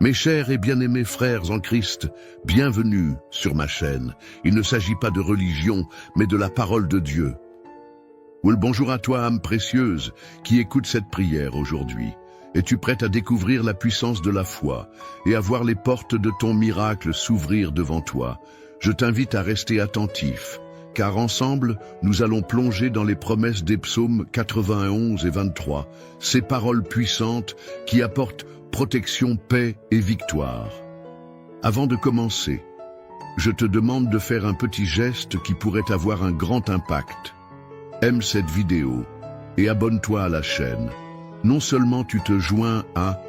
Mes chers et bien-aimés frères en Christ, bienvenue sur ma chaîne. Il ne s'agit pas de religion, mais de la parole de Dieu. Bonjour à toi, âme précieuse, qui écoute cette prière aujourd'hui. Es-tu prête à découvrir la puissance de la foi et à voir les portes de ton miracle s'ouvrir devant toi? Je t'invite à rester attentif, car ensemble, nous allons plonger dans les promesses des psaumes 91 et 23, ces paroles puissantes qui apportent protection, paix et victoire. Avant de commencer, je te demande de faire un petit geste qui pourrait avoir un grand impact. Aime cette vidéo et abonne-toi à la chaîne. Non seulement tu te joins à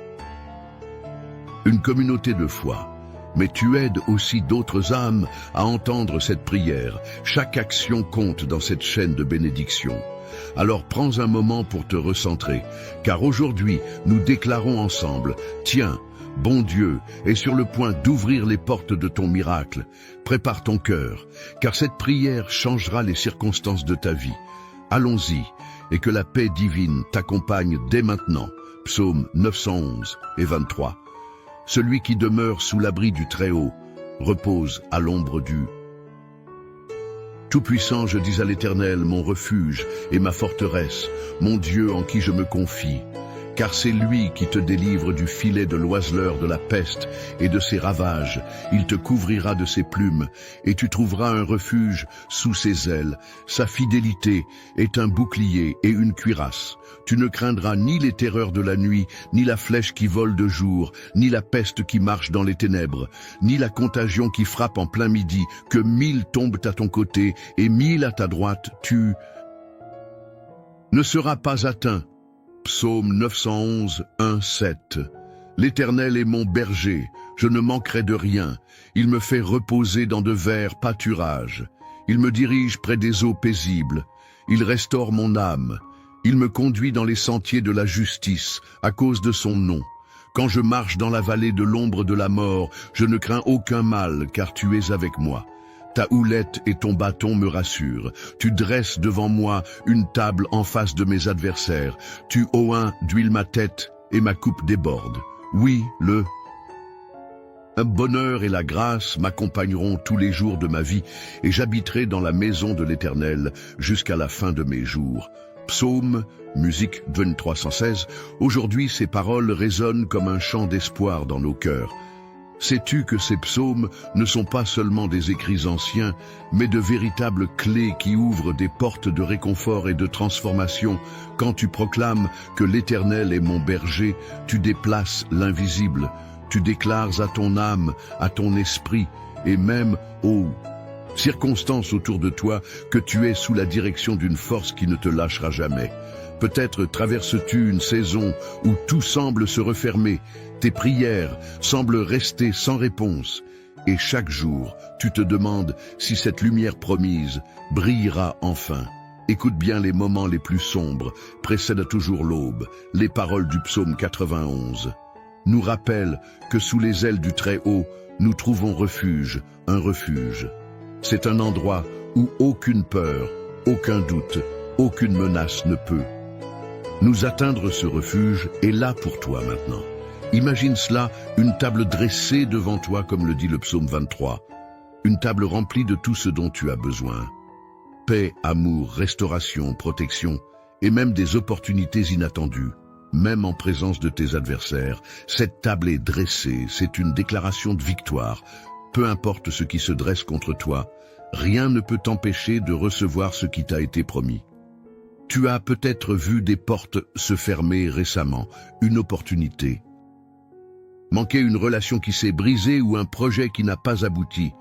une communauté de foi, mais tu aides aussi d'autres âmes à entendre cette prière. Chaque action compte dans cette chaîne de bénédiction. Alors prends un moment pour te recentrer, car aujourd'hui, nous déclarons ensemble, tiens, bon Dieu est sur le point d'ouvrir les portes de ton miracle. Prépare ton cœur, car cette prière changera les circonstances de ta vie. Allons-y, et que la paix divine t'accompagne dès maintenant. Psaume 911 et 23. Celui qui demeure sous l'abri du Très-Haut repose à l'ombre du Tout-Puissant. Je dis à l'Éternel, mon refuge et ma forteresse, mon Dieu en qui je me confie. Car c'est lui qui te délivre du filet de l'oiseleur, de la peste et de ses ravages. Il te couvrira de ses plumes, et tu trouveras un refuge sous ses ailes. Sa fidélité est un bouclier et une cuirasse. Tu ne craindras ni les terreurs de la nuit, ni la flèche qui vole de jour, ni la peste qui marche dans les ténèbres, ni la contagion qui frappe en plein midi. Que 1000 tombent à ton côté et 1000 à ta droite, tu ne seras pas atteint. Psaume 911, 1, 7. L'Éternel est mon berger, je ne manquerai de rien. Il me fait reposer dans de verts pâturages. Il me dirige près des eaux paisibles. Il restaure mon âme. Il me conduit dans les sentiers de la justice, à cause de son nom. Quand je marche dans la vallée de l'ombre de la mort, je ne crains aucun mal, car tu es avec moi. Ta houlette et ton bâton me rassurent. Tu dresses devant moi une table en face de mes adversaires. Tu oins d'huile ma tête et ma coupe déborde. Oui, le bonheur et la grâce m'accompagneront tous les jours de ma vie, et j'habiterai dans la maison de l'Éternel jusqu'à la fin de mes jours. Psaume, musique 2316. Aujourd'hui, ces paroles résonnent comme un chant d'espoir dans nos cœurs. Sais-tu que ces psaumes ne sont pas seulement des écrits anciens, mais de véritables clés qui ouvrent des portes de réconfort et de transformation? Quand tu proclames que l'Éternel est mon berger, tu déplaces l'invisible. Tu déclares à ton âme, à ton esprit, et même aux circonstances autour de toi que tu es sous la direction d'une force qui ne te lâchera jamais. Peut-être traverses-tu une saison où tout semble se refermer, tes prières semblent rester sans réponse, et chaque jour, tu te demandes si cette lumière promise brillera enfin. Écoute bien, les moments les plus sombres précèdent toujours l'aube. Les paroles du psaume 91 nous rappellent que sous les ailes du Très-Haut, nous trouvons refuge, un refuge. C'est un endroit où aucune peur, aucun doute, aucune menace ne peut nous atteindre. Ce refuge est là pour toi maintenant. Imagine cela, une table dressée devant toi, comme le dit le psaume 23. Une table remplie de tout ce dont tu as besoin. Paix, amour, restauration, protection, et même des opportunités inattendues. Même en présence de tes adversaires, cette table est dressée, c'est une déclaration de victoire. Peu importe ce qui se dresse contre toi, rien ne peut t'empêcher de recevoir ce qui t'a été promis. Tu as peut-être vu des portes se fermer récemment, une opportunité. Manquer une relation qui s'est brisée ou un projet qui n'a pas abouti.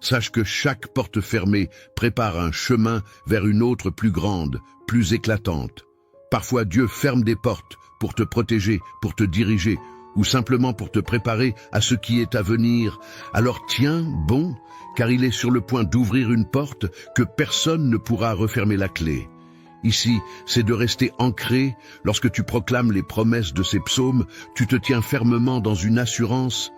Sache que chaque porte fermée prépare un chemin vers une autre plus grande, plus éclatante. Parfois Dieu ferme des portes pour te protéger, pour te diriger, ou simplement pour te préparer à ce qui est à venir. Alors tiens bon, car il est sur le point d'ouvrir une porte que personne ne pourra refermer la clé. Ici, c'est de rester ancré. Lorsque tu proclames les promesses de ces psaumes, tu te tiens fermement dans une assurance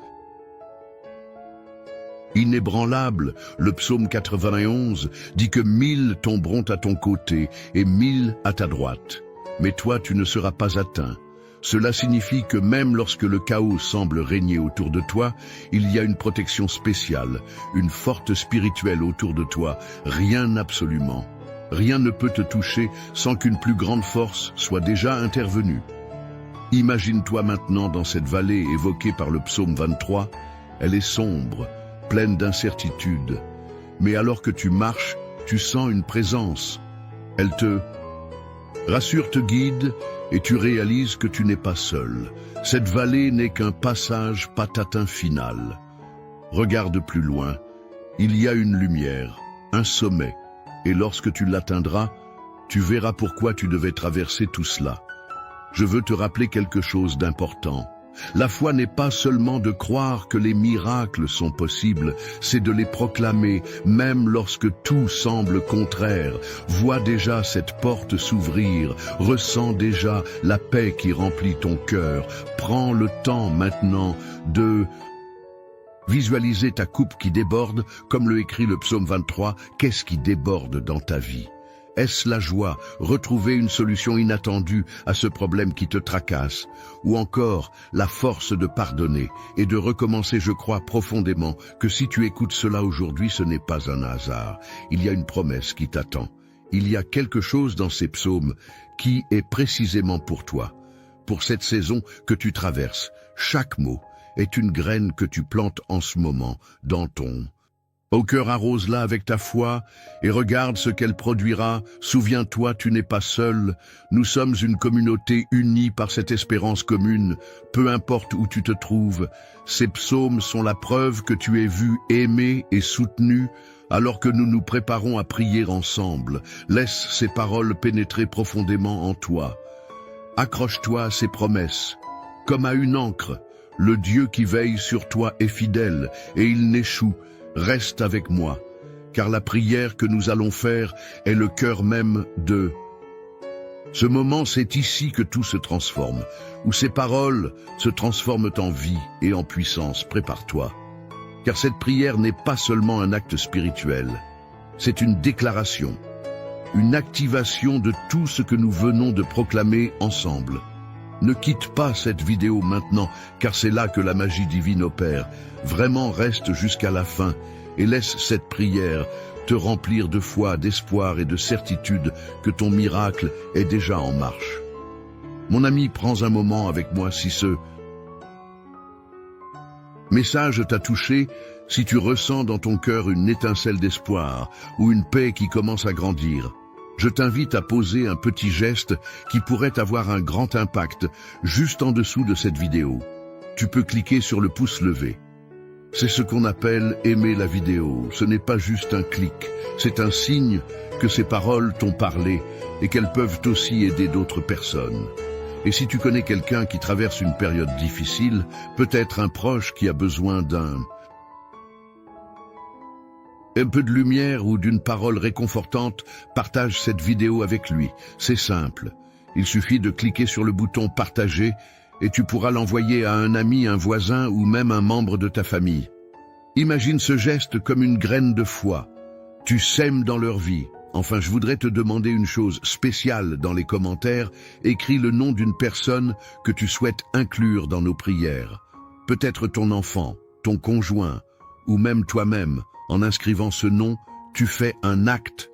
inébranlable. Le psaume 91 dit que 1000 tomberont à ton côté et 1000 à ta droite. Mais toi, tu ne seras pas atteint. Cela signifie que même lorsque le chaos semble régner autour de toi, il y a une protection spéciale, une force spirituelle autour de toi. Rien absolument. Rien ne peut te toucher sans qu'une plus grande force soit déjà intervenue. Imagine-toi maintenant dans cette vallée évoquée par le psaume 23. Elle est sombre, pleine d'incertitudes. Mais alors que tu marches, tu sens une présence. Elle te rassure, te guide, et tu réalises que tu n'es pas seul. Cette vallée n'est qu'un passage patatin final. Regarde plus loin. Il y a une lumière, un sommet. Et lorsque tu l'atteindras, tu verras pourquoi tu devais traverser tout cela. Je veux te rappeler quelque chose d'important. La foi n'est pas seulement de croire que les miracles sont possibles, c'est de les proclamer, même lorsque tout semble contraire. Vois déjà cette porte s'ouvrir, ressens déjà la paix qui remplit ton cœur. Prends le temps maintenant de visualiser ta coupe qui déborde, comme le écrit le psaume 23, qu'est-ce qui déborde dans ta vie? Est-ce la joie, retrouver une solution inattendue à ce problème qui te tracasse? Ou encore la force de pardonner et de recommencer? Je crois profondément que si tu écoutes cela aujourd'hui, ce n'est pas un hasard. Il y a une promesse qui t'attend. Il y a quelque chose dans ces psaumes qui est précisément pour toi. Pour cette saison que tu traverses, chaque mot est une graine que tu plantes en ce moment dans ton au cœur. Arrose-la avec ta foi et regarde ce qu'elle produira. Souviens-toi, tu n'es pas seul. Nous sommes une communauté unie par cette espérance commune. Peu importe où tu te trouves, ces psaumes sont la preuve que tu es vu, aimé et soutenu. Alors que nous nous préparons à prier ensemble, laisse ces paroles pénétrer profondément en toi. Accroche-toi à ces promesses, comme à une ancre. Le Dieu qui veille sur toi est fidèle et il n'échoue. Reste avec moi, car la prière que nous allons faire est le cœur même de ce moment. C'est ici que tout se transforme, où ces paroles se transforment en vie et en puissance. Prépare-toi, car cette prière n'est pas seulement un acte spirituel, c'est une déclaration, une activation de tout ce que nous venons de proclamer ensemble. Ne quitte pas cette vidéo maintenant, car c'est là que la magie divine opère. Vraiment, reste jusqu'à la fin et laisse cette prière te remplir de foi, d'espoir et de certitude que ton miracle est déjà en marche. Mon ami, prends un moment avec moi. Si ce message t'a touché, si tu ressens dans ton cœur une étincelle d'espoir ou une paix qui commence à grandir, je t'invite à poser un petit geste qui pourrait avoir un grand impact juste en dessous de cette vidéo. Tu peux cliquer sur le pouce levé. C'est ce qu'on appelle aimer la vidéo. Ce n'est pas juste un clic, c'est un signe que ces paroles t'ont parlé et qu'elles peuvent aussi aider d'autres personnes. Et si tu connais quelqu'un qui traverse une période difficile, peut-être un proche qui a besoin d'un peu de lumière ou d'une parole réconfortante, partage cette vidéo avec lui. C'est simple. Il suffit de cliquer sur le bouton partager et tu pourras l'envoyer à un ami, un voisin ou même un membre de ta famille. Imagine ce geste comme une graine de foi. Tu sèmes dans leur vie. Enfin, je voudrais te demander une chose spéciale dans les commentaires. Écris le nom d'une personne que tu souhaites inclure dans nos prières. Peut-être ton enfant, ton conjoint ou même toi-même. En inscrivant ce nom, tu fais un acte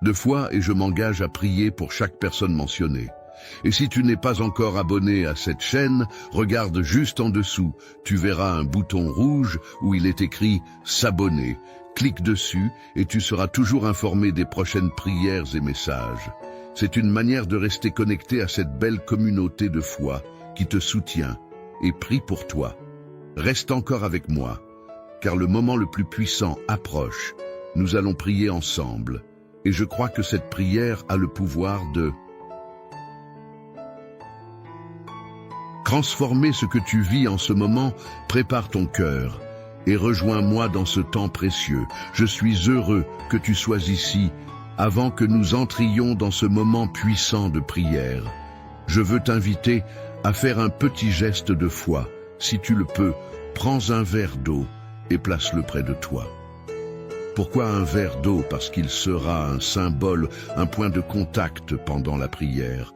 de foi et je m'engage à prier pour chaque personne mentionnée. Et si tu n'es pas encore abonné à cette chaîne, regarde juste en dessous. Tu verras un bouton rouge où il est écrit « S'abonner ». Clique dessus et tu seras toujours informé des prochaines prières et messages. C'est une manière de rester connecté à cette belle communauté de foi qui te soutient et prie pour toi. Reste encore avec moi, car le moment le plus puissant approche. Nous allons prier ensemble, et je crois que cette prière a le pouvoir de transformer ce que tu vis en ce moment. Prépare ton cœur et rejoins-moi dans ce temps précieux. Je suis heureux que tu sois ici avant que nous entrions dans ce moment puissant de prière. Je veux t'inviter à faire un petit geste de foi. Si tu le peux, prends un verre d'eau et place-le près de toi. Pourquoi un verre d'eau? Parce qu'il sera un symbole, un point de contact pendant la prière.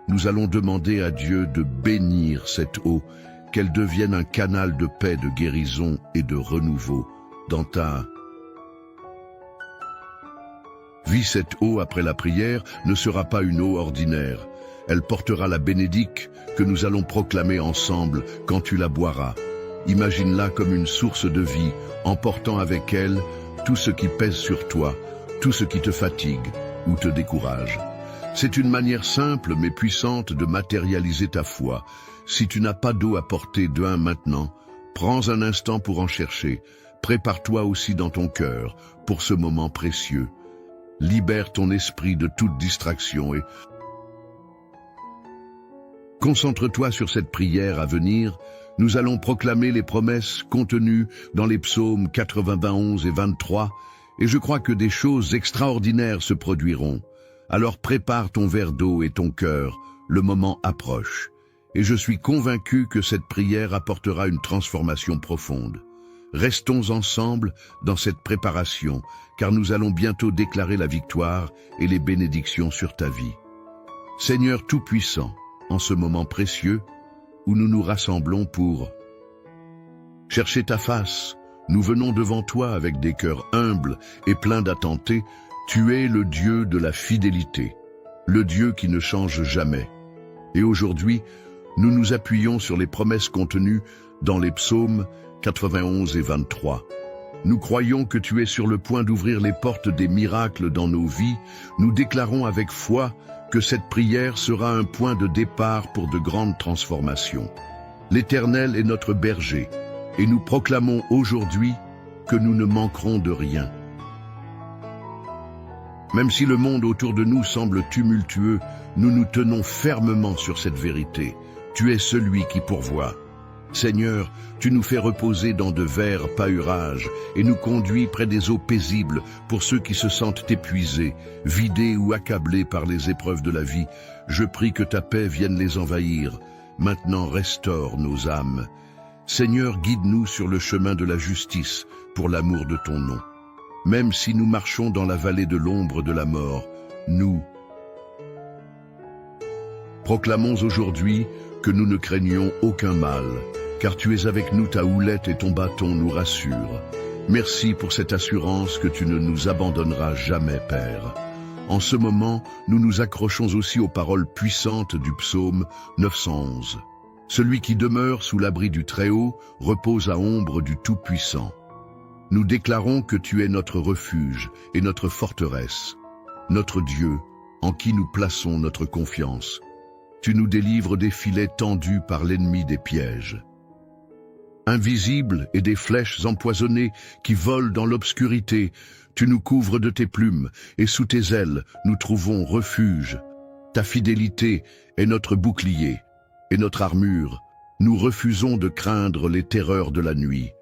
Nous allons demander à Dieu de bénir cette eau, qu'elle devienne un canal de paix, de guérison et de renouveau dans ta vie. Cette eau après la prière ne sera pas une eau ordinaire. Elle portera la bénédiction que nous allons proclamer ensemble quand tu la boiras. Imagine-la comme une source de vie, emportant avec elle tout ce qui pèse sur toi, tout ce qui te fatigue ou te décourage. C'est une manière simple mais puissante de matérialiser ta foi. Si tu n'as pas d'eau à porter maintenant, prends un instant pour en chercher. Prépare-toi aussi dans ton cœur pour ce moment précieux. Libère ton esprit de toute distraction et concentre-toi sur cette prière à venir. Nous allons proclamer les promesses contenues dans les psaumes 91 et 23, et je crois que des choses extraordinaires se produiront. Alors prépare ton verre d'eau et ton cœur, le moment approche. Et je suis convaincu que cette prière apportera une transformation profonde. Restons ensemble dans cette préparation, car nous allons bientôt déclarer la victoire et les bénédictions sur ta vie. Seigneur Tout-Puissant, en ce moment précieux, où nous nous rassemblons pour chercher ta face, nous venons devant toi avec des cœurs humbles et pleins d'attenté. Tu es le Dieu de la fidélité, le Dieu qui ne change jamais. Et aujourd'hui, nous nous appuyons sur les promesses contenues dans les psaumes 91 et 23. Nous croyons que tu es sur le point d'ouvrir les portes des miracles dans nos vies. Nous déclarons avec foi que cette prière sera un point de départ pour de grandes transformations. L'Éternel est notre berger, et nous proclamons aujourd'hui que nous ne manquerons de rien. Même si le monde autour de nous semble tumultueux, nous nous tenons fermement sur cette vérité. Tu es celui qui pourvoit. Seigneur, tu nous fais reposer dans de verts pâturages et nous conduis près des eaux paisibles pour ceux qui se sentent épuisés, vidés ou accablés par les épreuves de la vie. Je prie que ta paix vienne les envahir. Maintenant restaure nos âmes. Seigneur, guide-nous sur le chemin de la justice pour l'amour de ton nom. Même si nous marchons dans la vallée de l'ombre de la mort, nous proclamons aujourd'hui que nous ne craignons aucun mal, car tu es avec nous, ta houlette et ton bâton nous rassurent. Merci pour cette assurance que tu ne nous abandonneras jamais, Père. En ce moment, nous nous accrochons aussi aux paroles puissantes du psaume 911. Celui qui demeure sous l'abri du Très-Haut repose à ombre du Tout-Puissant. Nous déclarons que tu es notre refuge et notre forteresse, notre Dieu, en qui nous plaçons notre confiance. Tu nous délivres des filets tendus par l'ennemi, des pièges invisibles et des flèches empoisonnées qui volent dans l'obscurité. Tu nous couvres de tes plumes et sous tes ailes nous trouvons refuge. Ta fidélité est notre bouclier et notre armure. Nous refusons de craindre les terreurs de la nuit,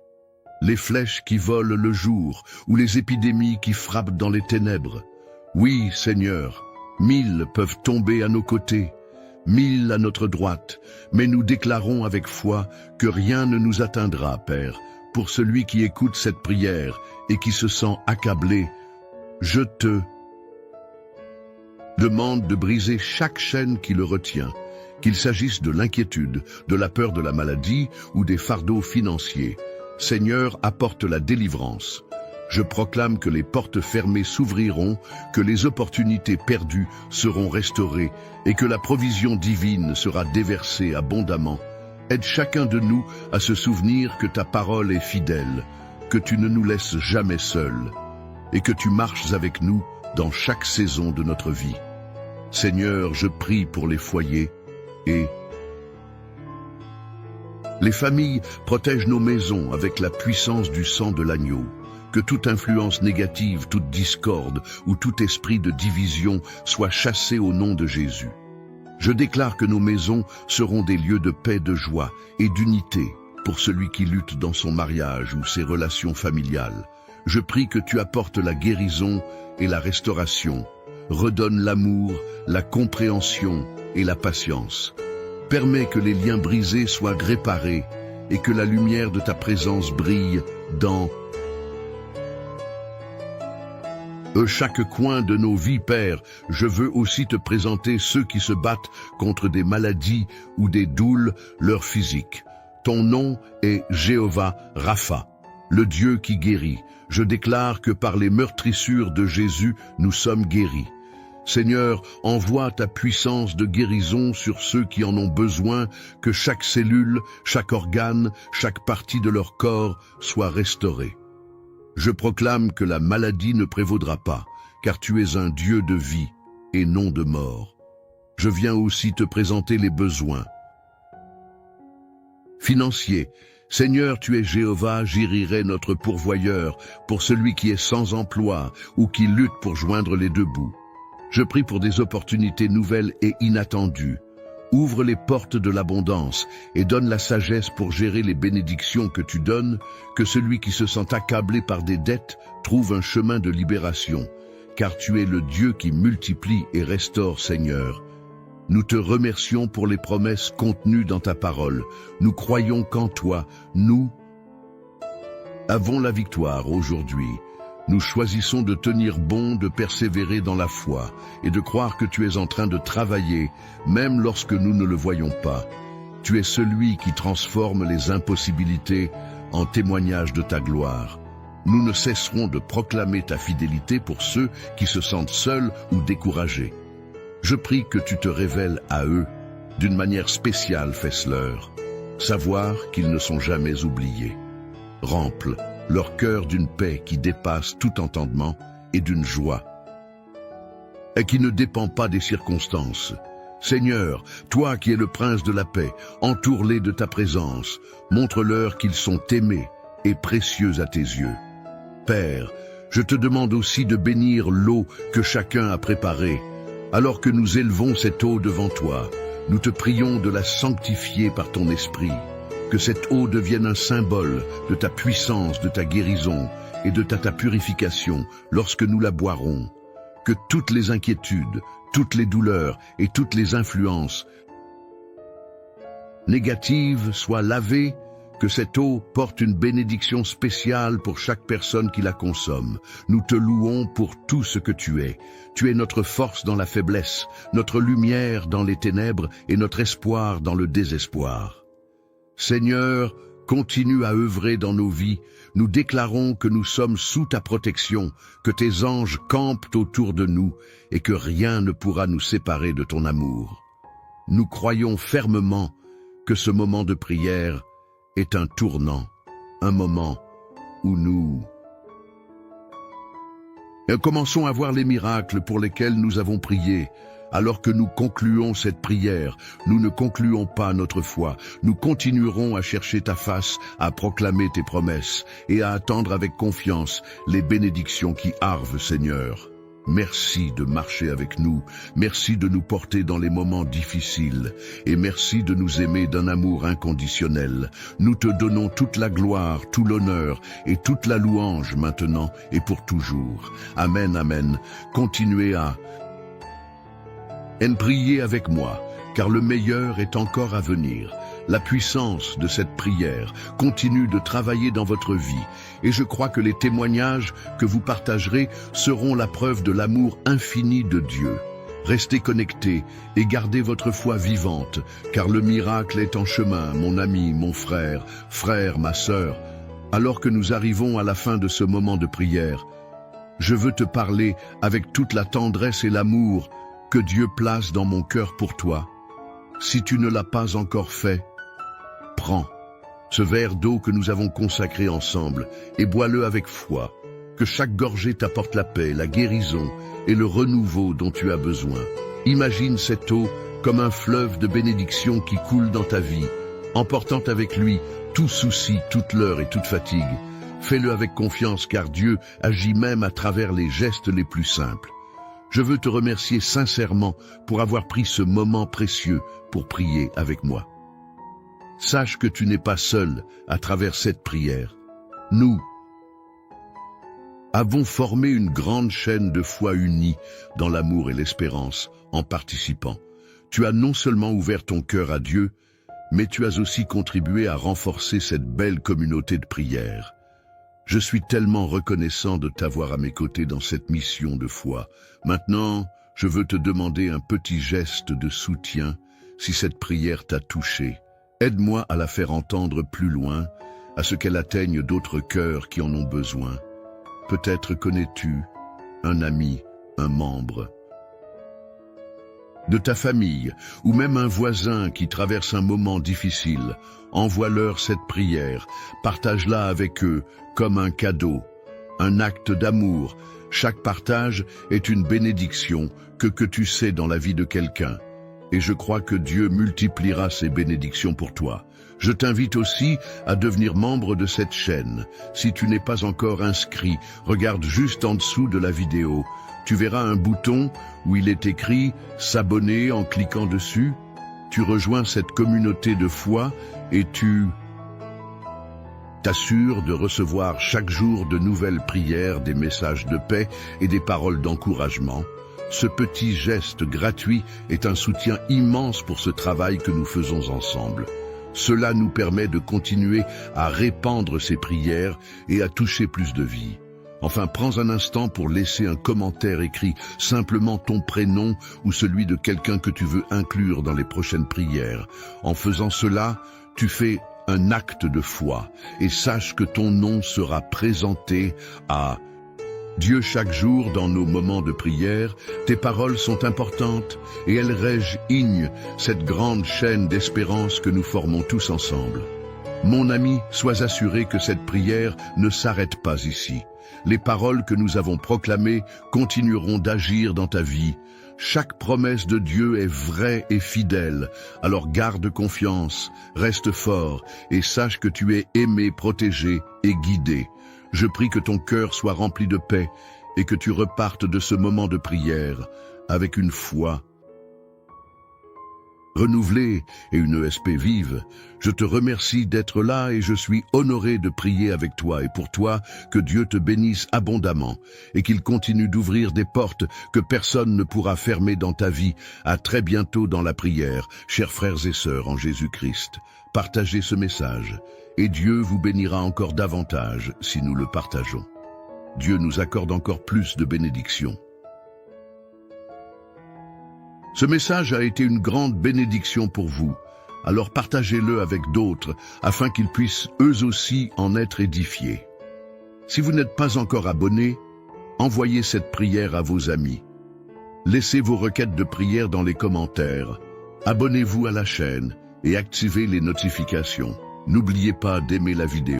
les flèches qui volent le jour ou les épidémies qui frappent dans les ténèbres. Oui, Seigneur, 1000 peuvent tomber à nos côtés, 1000 à notre droite, mais nous déclarons avec foi que rien ne nous atteindra, Père. Pour celui qui écoute cette prière et qui se sent accablé, je te demande de briser chaque chaîne qui le retient, qu'il s'agisse de l'inquiétude, de la peur de la maladie ou des fardeaux financiers. Seigneur, apporte la délivrance. Je proclame que les portes fermées s'ouvriront, que les opportunités perdues seront restaurées et que la provision divine sera déversée abondamment. Aide chacun de nous à se souvenir que ta parole est fidèle, que tu ne nous laisses jamais seuls et que tu marches avec nous dans chaque saison de notre vie. Seigneur, je prie pour les foyers et les familles. Protège nos maisons avec la puissance du sang de l'agneau. Que toute influence négative, toute discorde ou tout esprit de division soit chassé au nom de Jésus. Je déclare que nos maisons seront des lieux de paix, de joie et d'unité pour celui qui lutte dans son mariage ou ses relations familiales. Je prie que tu apportes la guérison et la restauration. Redonne l'amour, la compréhension et la patience. Permets que les liens brisés soient réparés et que la lumière de ta présence brille dans Chaque coin de nos vies, Père, je veux aussi te présenter ceux qui se battent contre des maladies ou des douleurs physiques. Ton nom est Jéhovah Rapha, le Dieu qui guérit. Je déclare que par les meurtrissures de Jésus, nous sommes guéris. Seigneur, envoie ta puissance de guérison sur ceux qui en ont besoin, que chaque cellule, chaque organe, chaque partie de leur corps soit restaurée. Je proclame que la maladie ne prévaudra pas, car tu es un Dieu de vie et non de mort. Je viens aussi te présenter les besoins financiers. Seigneur, tu es Jéhovah, Jireh, notre pourvoyeur, pour celui qui est sans emploi ou qui lutte pour joindre les deux bouts. Je prie pour des opportunités nouvelles et inattendues. Ouvre les portes de l'abondance et donne la sagesse pour gérer les bénédictions que tu donnes, que celui qui se sent accablé par des dettes trouve un chemin de libération, car tu es le Dieu qui multiplie et restaure, Seigneur. Nous te remercions pour les promesses contenues dans ta parole. Nous croyons qu'en toi, nous avons la victoire aujourd'hui. Nous choisissons de tenir bon, de persévérer dans la foi et de croire que tu es en train de travailler, même lorsque nous ne le voyons pas. Tu es celui qui transforme les impossibilités en témoignage de ta gloire. Nous ne cesserons de proclamer ta fidélité pour ceux qui se sentent seuls ou découragés. Je prie que tu te révèles à eux d'une manière spéciale, fais-leur savoir qu'ils ne sont jamais oubliés. Remplis leur cœur d'une paix qui dépasse tout entendement et d'une joie et qui ne dépend pas des circonstances. Seigneur, toi qui es le prince de la paix, entoure-les de ta présence, montre-leur qu'ils sont aimés et précieux à tes yeux. Père, je te demande aussi de bénir l'eau que chacun a préparée. Alors que nous élevons cette eau devant toi, nous te prions de la sanctifier par ton esprit, que cette eau devienne un symbole de ta puissance, de ta guérison et de ta purification lorsque nous la boirons. Que toutes les inquiétudes, toutes les douleurs et toutes les influences négatives soient lavées, que cette eau porte une bénédiction spéciale pour chaque personne qui la consomme. Nous te louons pour tout ce que tu es. Tu es notre force dans la faiblesse, notre lumière dans les ténèbres et notre espoir dans le désespoir. Seigneur, continue à œuvrer dans nos vies. Nous déclarons que nous sommes sous ta protection, que tes anges campent autour de nous et que rien ne pourra nous séparer de ton amour. Nous croyons fermement que ce moment de prière est un tournant, un moment où nous commençons à voir les miracles pour lesquels nous avons prié. Alors que nous concluons cette prière, nous ne concluons pas notre foi. Nous continuerons à chercher ta face, à proclamer tes promesses et à attendre avec confiance les bénédictions qui arrivent, Seigneur. Merci de marcher avec nous, merci de nous porter dans les moments difficiles et merci de nous aimer d'un amour inconditionnel. Nous te donnons toute la gloire, tout l'honneur et toute la louange maintenant et pour toujours. Amen, amen. Continuez à prier avec moi, car le meilleur est encore à venir. La puissance de cette prière continue de travailler dans votre vie et je crois que les témoignages que vous partagerez seront la preuve de l'amour infini de Dieu. Restez connectés et gardez votre foi vivante, car le miracle est en chemin, mon ami, mon frère, ma sœur. Alors que nous arrivons à la fin de ce moment de prière, je veux te parler avec toute la tendresse et l'amour que Dieu place dans mon cœur pour toi. Si tu ne l'as pas encore fait, prends ce verre d'eau que nous avons consacré ensemble et bois-le avec foi. Que chaque gorgée t'apporte la paix, la guérison et le renouveau dont tu as besoin. Imagine cette eau comme un fleuve de bénédiction qui coule dans ta vie, emportant avec lui tout souci, toute leurre et toute fatigue. Fais-le avec confiance car Dieu agit même à travers les gestes les plus simples. Je veux te remercier sincèrement pour avoir pris ce moment précieux pour prier avec moi. Sache que tu n'es pas seul à travers cette prière. Nous avons formé une grande chaîne de foi unie dans l'amour et l'espérance en participant. Tu as non seulement ouvert ton cœur à Dieu, mais tu as aussi contribué à renforcer cette belle communauté de prière. Je suis tellement reconnaissant de t'avoir à mes côtés dans cette mission de foi. Maintenant, je veux te demander un petit geste de soutien si cette prière t'a touché. Aide-moi à la faire entendre plus loin, à ce qu'elle atteigne d'autres cœurs qui en ont besoin. Peut-être connais-tu un ami, un membre de ta famille, ou même un voisin qui traverse un moment difficile. Envoie-leur cette prière, partage-la avec eux comme un cadeau, un acte d'amour. Chaque partage est une bénédiction que tu sais dans la vie de quelqu'un. Et je crois que Dieu multipliera ces bénédictions pour toi. Je t'invite aussi à devenir membre de cette chaîne. Si tu n'es pas encore inscrit, regarde juste en dessous de la vidéo. Tu verras un bouton où il est écrit « S'abonner » en cliquant dessus. Tu rejoins cette communauté de foi et tu t'assures de recevoir chaque jour de nouvelles prières, des messages de paix et des paroles d'encouragement. Ce petit geste gratuit est un soutien immense pour ce travail que nous faisons ensemble. Cela nous permet de continuer à répandre ces prières et à toucher plus de vies. Enfin, prends un instant pour laisser un commentaire écrit, simplement ton prénom ou celui de quelqu'un que tu veux inclure dans les prochaines prières. En faisant cela, tu fais un acte de foi et sache que ton nom sera présenté à Dieu chaque jour dans nos moments de prière. Tes paroles sont importantes et elles rejoignent cette grande chaîne d'espérance que nous formons tous ensemble. Mon ami, sois assuré que cette prière ne s'arrête pas ici. Les paroles que nous avons proclamées continueront d'agir dans ta vie. Chaque promesse de Dieu est vraie et fidèle. Alors garde confiance, reste fort et sache que tu es aimé, protégé et guidé. Je prie que ton cœur soit rempli de paix et que tu repartes de ce moment de prière avec une foi renouvelée et une ESP vive. Je te remercie d'être là et je suis honoré de prier avec toi et pour toi. Que Dieu te bénisse abondamment et qu'il continue d'ouvrir des portes que personne ne pourra fermer dans ta vie. À très bientôt dans la prière, chers frères et sœurs en Jésus-Christ. Partagez ce message et Dieu vous bénira encore davantage si nous le partageons. Dieu nous accorde encore plus de bénédictions. Ce message a été une grande bénédiction pour vous, alors partagez-le avec d'autres afin qu'ils puissent eux aussi en être édifiés. Si vous n'êtes pas encore abonné, envoyez cette prière à vos amis. Laissez vos requêtes de prière dans les commentaires. Abonnez-vous à la chaîne et activez les notifications. N'oubliez pas d'aimer la vidéo.